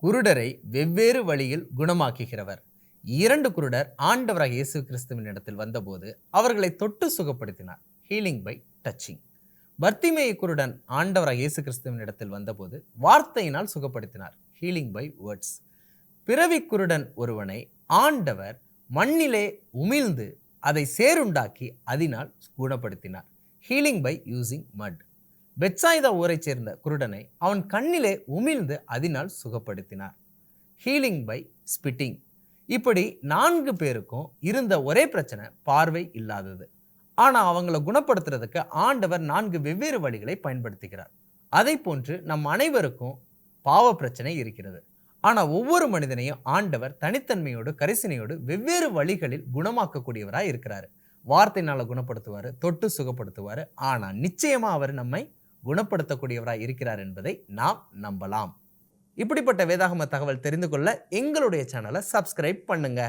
குருடரை வெவ்வேறு வழியில் குணமாக்குகிறவர். 2 குருடர் ஆண்டவராக இயேசு கிறிஸ்துவின் இடத்தில் வந்தபோது அவர்களை தொட்டு சுகப்படுத்தினார். Healing by touching. பர்த்திமேயு குருடன் ஆண்டவராக இயேசு கிறிஸ்துவின் இடத்தில் வந்தபோது வார்த்தையினால் சுகப்படுத்தினார். Healing by words. பிறவி குருடன் ஒருவனை ஆண்டவர் மண்ணிலே உமிழ்ந்து அதை சேருண்டாக்கி அதனால் குணப்படுத்தினார். ஹீலிங் பை யூசிங் மட். பெத்சாய்தா ஊரைச் சேர்ந்த குருடனை அவன் கண்ணிலே உமிழ்ந்து அதனால் சுகப்படுத்தினார். Healing by spitting. இப்படி 4 பேருக்கும் இருந்த ஒரே பிரச்சனை பார்வை இல்லாதது. ஆனால் அவங்கள குணப்படுத்துறதுக்கு ஆண்டவர் 4 வெவ்வேறு வழிகளை பயன்படுத்துகிறார். அதை போன்று நம் அனைவருக்கும் பாவ பிரச்சனை இருக்கிறது. ஆனால் ஒவ்வொரு மனிதனையும் ஆண்டவர் தனித்தன்மையோடு கரிசனையோடு வெவ்வேறு வழிகளில் குணமாக்கக்கூடியவராக இருக்கிறாரு. வார்த்தையினால குணப்படுத்துவார், தொட்டு சுகப்படுத்துவார். ஆனால் நிச்சயமா அவர் நம்மை குணப்படுத்தக்கூடியவராக இருக்கிறார் என்பதை நாம் நம்பலாம். இப்படிப்பட்ட வேதாகம தகவல் தெரிந்து கொள்ள எங்களுடைய சேனலை சப்ஸ்கிரைப் பண்ணுங்க.